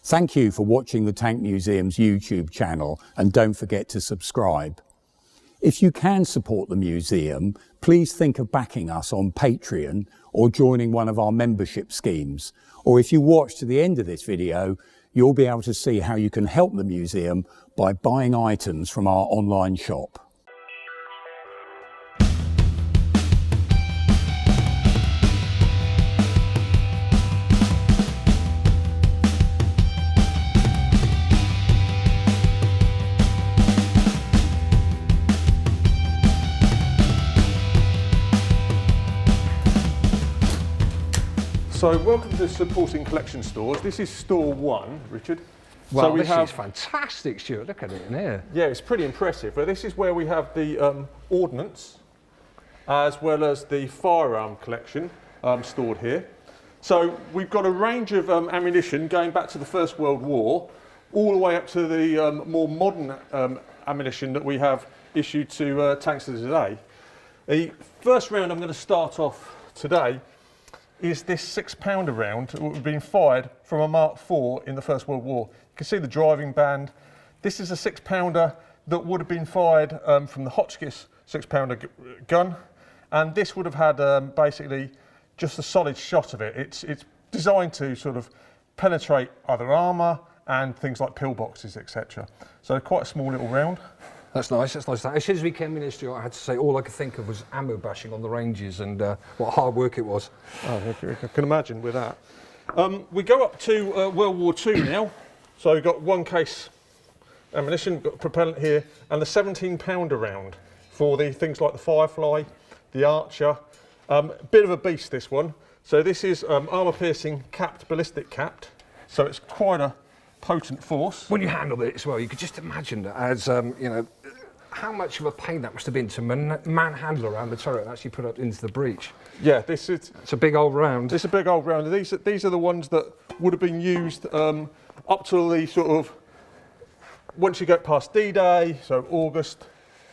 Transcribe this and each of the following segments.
Thank you for watching the Tank Museum's YouTube channel, and don't forget to subscribe. If you can support the museum, please think of backing us on Patreon or joining one of our membership schemes. Or if you watch to the end of this video, you'll be able to see how you can help the museum by buying items from our online shop. So welcome to Supporting Collection Stores. This is store one, Richard. Well, so this is fantastic, Stuart. Look at it in here. Yeah, it's pretty impressive. But this is where we have the ordnance, as well as the firearm collection stored here. So we've got a range of ammunition going back to the First World War, all the way up to the more modern ammunition that we have issued to tanks of today. The first round I'm going to start off today is this 6-pounder round that would have been fired from a Mark IV in the First World War. You can see the driving band. This is a 6-pounder that would have been fired from the Hotchkiss 6-pounder gun, and this would have had basically just a solid shot of it. It's designed to sort of penetrate other armour and things like pillboxes, etc. So quite a small little round. That's nice, that's nice. As soon as we came in here, Stuart, I had to say all I could think of was ammo bashing on the ranges and what hard work it was. Oh, I can imagine with that. We go up to World War II now. So we've got one case ammunition, we've got a propellant here, and the 17-pounder round for the things like the Firefly, the Archer. Bit of a beast, this one. So this is armour-piercing capped, ballistic capped. So it's quite a potent force. When you handled it as well, you could just imagine that as, you know, how much of a pain that must have been to manhandle around the turret and actually put it into the breech. Yeah, it's a big old round. It's a big old round. These are the ones that would have been used up to the sort of, once you get past D-Day, so August,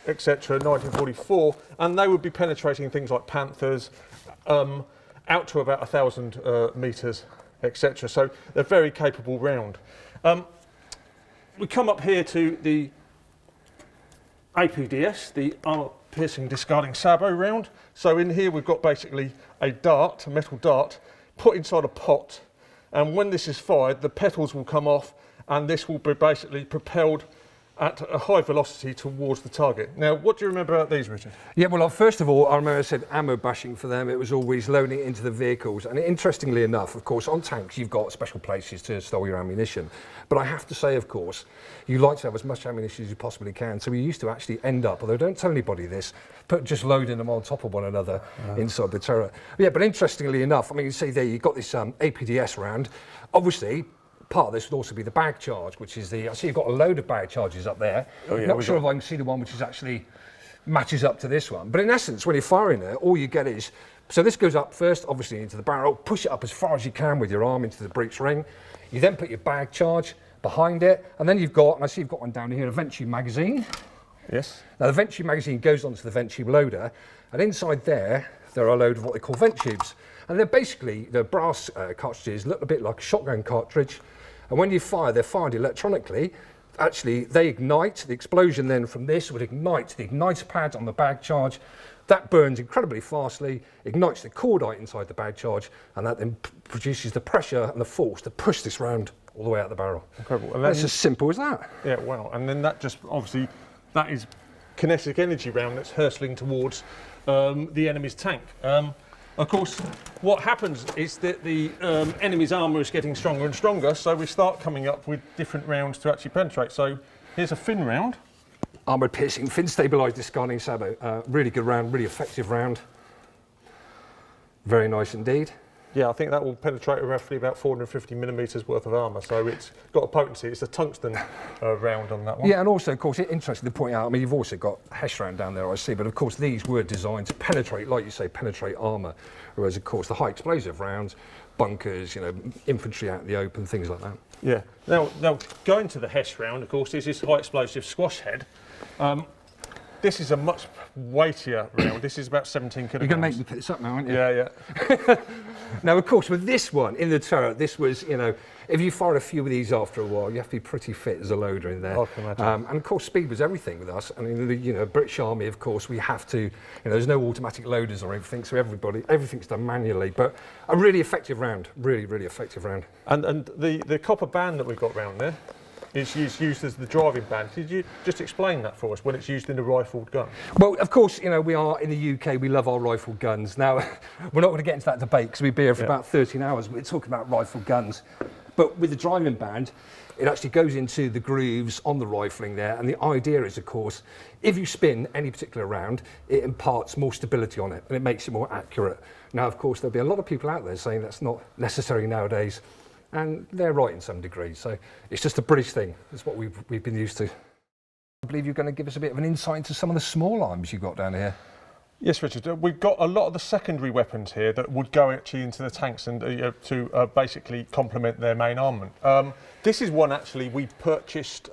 etc., 1944, and they would be penetrating things like Panthers, out to about 1,000 metres, etc. So they're very capable round. We come up here to the APDS, the armour-piercing discarding sabot round. So in here we've got basically a dart, a metal dart, put inside a pot, and when this is fired, the petals will come off, and this will be basically propelled at a high velocity towards the target. Now, what do you remember about these, Richard? Yeah, well, first of all, I remember I said ammo bashing for them. It was always loading it into the vehicles. And interestingly enough, of course, on tanks, you've got special places to store your ammunition. But I have to say, of course, you like to have as much ammunition as you possibly can. So we used to actually end up, although don't tell anybody this, just loading them on top of one another inside the turret. Yeah, but interestingly enough, I mean, you see there, you've got this APDS round. Obviously, part of this would also be the bag charge, which is I see you've got a load of bag charges up there. Oh, yeah, not sure if I can see the one which is actually matches up to this one. But in essence, when you're firing it, all you get is, so this goes up first, obviously into the barrel, push it up as far as you can with your arm into the breech ring. You then put your bag charge behind it, and then you've got, and I see you've got one down here, a vent tube magazine. Yes. Now the vent tube magazine goes onto the vent tube loader, and inside there are a load of what they call vent tubes. And they're basically, the brass cartridges look a bit like a shotgun cartridge. And when you fire, they're fired electronically. Actually, they ignite. The explosion then from this would ignite the igniter pad on the bag charge. That burns incredibly fastly, ignites the cordite inside the bag charge, and that then produces the pressure and the force to push this round all the way out the barrel. Incredible. And that's as simple as that. Yeah, wow. And then that just, obviously, that is kinetic energy round that's hurtling towards the enemy's tank. Of course, what happens is that the enemy's armour is getting stronger and stronger, so we start coming up with different rounds to actually penetrate. So here's a fin round. Armour-piercing, fin-stabilised discarding sabot. Really good round, really effective round. Very nice indeed. Yeah, I think that will penetrate roughly about 450 millimetres worth of armour, so it's got a potency. It's a tungsten round on that one. Yeah, and also, of course, it's interesting to point out, I mean, you've also got Hesh round down there, I see, but of course, these were designed to penetrate, like you say, penetrate armour, whereas, of course, the high explosive rounds, bunkers, you know, infantry out in the open, things like that. Yeah. Now going to the Hesh round, of course, is this high explosive squash head. This is a much weightier round. This is about 17 kilograms. You're going to make me pick this up now, aren't you? Yeah, yeah. Now, of course, with this one in the turret, this was, you know, if you fired a few of these after a while, you have to be pretty fit as a loader in there. I can imagine. And of course, speed was everything with us. I mean, the, you know, British Army, of course, we have to, you know, there's no automatic loaders or anything, so everything's done manually. But a really effective round, really, really effective round. And the copper band that we've got round there is used as the driving band. Could you just explain that for us when it's used in a rifled gun? Well, of course, you know, we are in the UK, we love our rifled guns. Now, we're not going to get into that debate because we'd be here for about 13 hours. We're talking about rifled guns. But with the driving band, it actually goes into the grooves on the rifling there. And the idea is, of course, if you spin any particular round, it imparts more stability on it and it makes it more accurate. Now, of course, there'll be a lot of people out there saying that's not necessary nowadays. And they're right in some degree. So it's just a British thing. It's what we've been used to. I believe you're going to give us a bit of an insight into some of the small arms you've got down here. Yes, Richard. We've got a lot of the secondary weapons here that would go actually into the tanks and to basically complement their main armament. This is one actually we purchased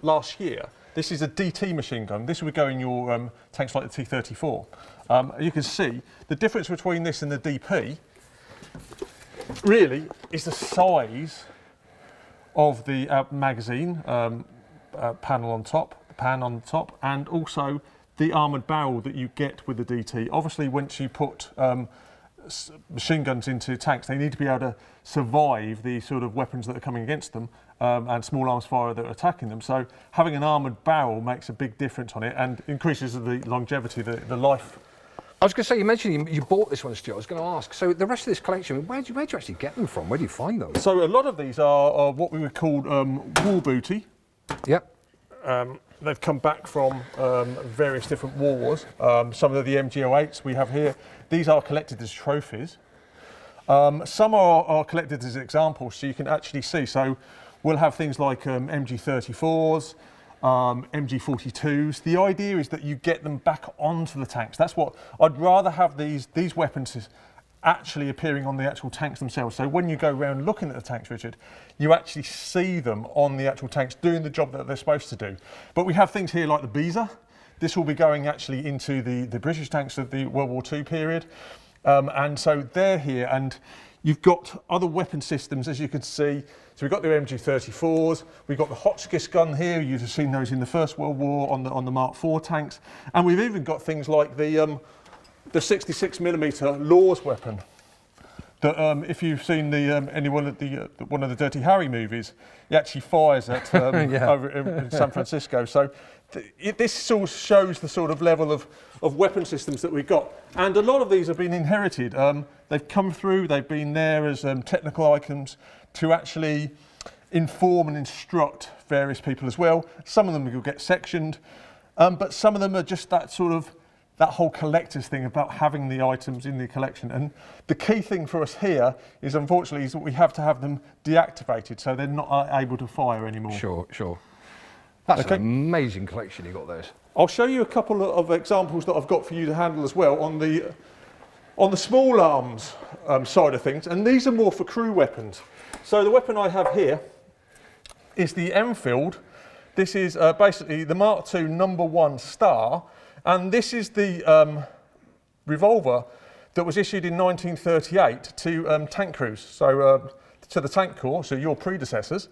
last year. This is a DT machine gun. This would go in your tanks like the T-34. You can see the difference between this and the DP really is the size of the magazine panel on top, the pan on the top, and also the armoured barrel that you get with the DT. Obviously, once you put machine guns into tanks, they need to be able to survive the sort of weapons that are coming against them and small arms fire that are attacking them. So having an armoured barrel makes a big difference on it and increases the longevity, the life. I was going to say, you mentioned you bought this one, Stuart. I was going to ask, so the rest of this collection, where do you actually get them from? Where do you find them? So a lot of these are what we would call war booty. Yep. They've come back from various different wars. Some of the MG08s we have here, these are collected as trophies. Some are collected as examples, so you can actually see. So we'll have things like MG34s, MG42s. The idea is that you get them back onto the tanks. That's what I'd rather have these weapons actually appearing on the actual tanks themselves. So when you go around looking at the tanks, Richard, you actually see them on the actual tanks doing the job that they're supposed to do. But we have things here like the Beezer. This will be going actually into the British tanks of the World War II period. And so they're here, and you've got other weapon systems, as you can see. So we've got the MG34s, we've got the Hotchkiss gun here. You'd have seen those in the First World War on the Mark IV tanks. And we've even got things like the 66mm Laws weapon. That if you've seen anyone at one of the Dirty Harry movies, he actually fires at over in San Francisco. So this sort of shows the sort of level of weapon systems that we've got. And a lot of these have been inherited. They've come through, they've been there as technical items to actually inform and instruct various people as well. Some of them will get sectioned, but some of them are just that sort of that whole collector's thing about having the items in the collection. And the key thing for us here is, unfortunately, is that we have to have them deactivated so they're not able to fire anymore. Sure. That's an amazing collection you got there. I'll show you a couple of examples that I've got for you to handle as well on the small arms side of things, and these are more for crew weapons. So the weapon I have here is the Enfield. This is basically the Mark II #1 Star. And this is the revolver that was issued in 1938 to tank crews, so to the Tank Corps, so your predecessors.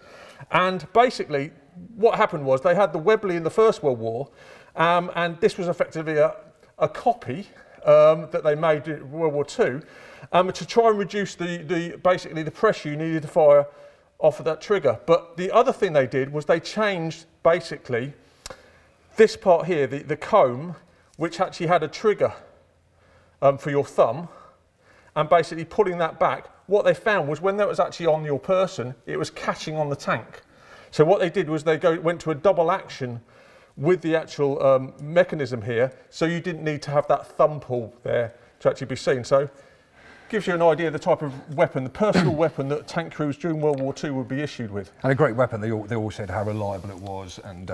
And basically, what happened was they had the Webley in the First World War, and this was effectively a copy that they made in World War II to try and reduce basically the pressure you needed to fire off of that trigger. But the other thing they did was they changed basically this part here, the comb, which actually had a trigger for your thumb, and basically pulling that back, what they found was when that was actually on your person, it was catching on the tank. So what they did was they went to a double action with the actual mechanism here, so you didn't need to have that thumb pull there to actually be seen. So gives you an idea of the type of weapon, the personal weapon that tank crews during World War II would be issued with. And a great weapon. They all said how reliable it was and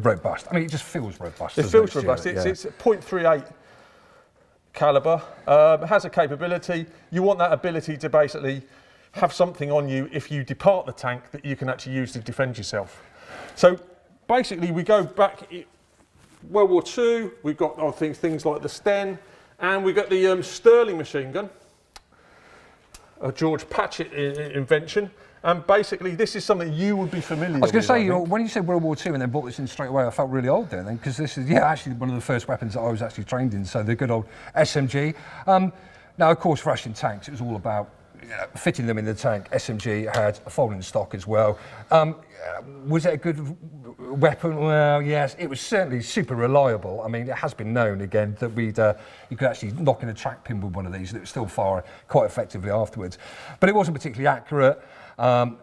robust. I mean, it just feels robust. It feels robust. It's 0.38 caliber. It has a capability. You want that ability to basically have something on you if you depart the tank that you can actually use to defend yourself. So basically, we go back World War II. We've got things like the Sten, and we've got the Sterling machine gun. a George Patchett invention. And basically, this is something you would be familiar with. I was going to say, I think. when you said World War II and then brought this in straight away, I felt really old then, because this is, actually one of the first weapons that I was actually trained in, so the good old SMG. Now, of course, for Russian tanks, it was all about fitting them in the tank. SMG had a folding stock as well. Was it a good weapon? Well, yes, it was certainly super reliable. I mean, it has been known, again, that you could actually knock in a track pin with one of these and it would still fire quite effectively afterwards. But it wasn't particularly accurate.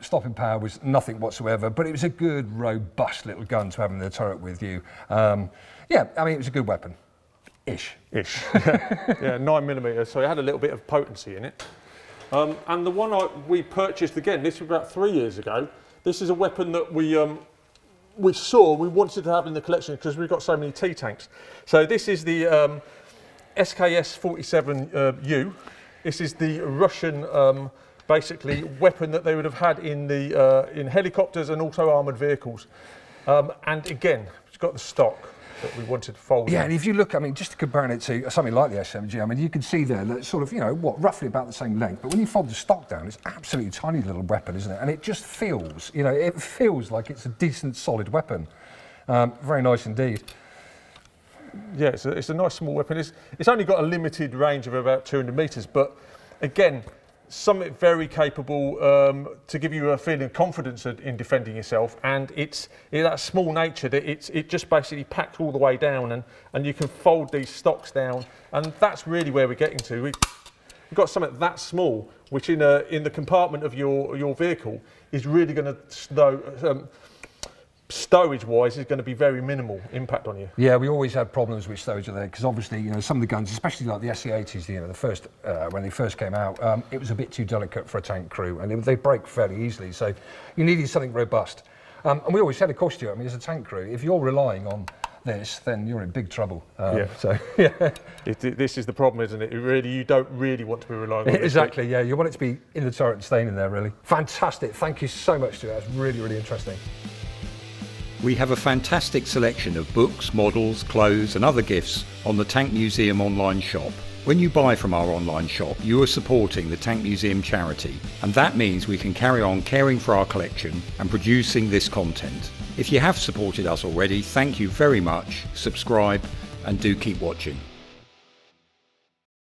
Stopping power was nothing whatsoever, but it was a good, robust little gun to have in the turret with you. Yeah, I mean, it was a good weapon. Ish. Yeah, 9mm, so it had a little bit of potency in it. And the one we purchased, again, this was about 3 years ago. This is a weapon that we wanted to have in the collection because we've got so many T-tanks. So this is the SKS-47U. This is the Russian basically weapon that they would have had in helicopters and also armoured vehicles. And again, it's got the stock that we wanted to fold in. And if you look, I mean, just to compare it to something like the SMG, I mean, you can see there that it's sort of, roughly about the same length, but when you fold the stock down, it's absolutely tiny little weapon, isn't it? And it just feels, it feels like it's a decent, solid weapon. Very nice indeed. Yeah, it's a nice small weapon. It's only got a limited range of about 200 metres, but again, something very capable to give you a feeling of confidence in defending yourself, and it's that small nature that it just basically packs all the way down, and you can fold these stocks down, and that's really where we're getting to. We've got something that small, which in the compartment of your vehicle is really going to stowage-wise is going to be very minimal impact on you. Yeah, we always had problems with stowage there because obviously, some of the guns, especially like the SE-80s, the first when they first came out, it was a bit too delicate for a tank crew, and they break fairly easily. So you needed something robust. And we always said, of course, Stuart, I mean, as a tank crew, if you're relying on this, then you're in big trouble. This is the problem, isn't it? You don't really want to be relying on exactly. Yeah, you want it to be in the turret and staying in there. Really fantastic. Thank you so much, Stuart. That's really, really interesting. We have a fantastic selection of books, models, clothes and other gifts on the Tank Museum online shop. When you buy from our online shop, you are supporting the Tank Museum charity, and that means we can carry on caring for our collection and producing this content. If you have supported us already, thank you very much, subscribe and do keep watching.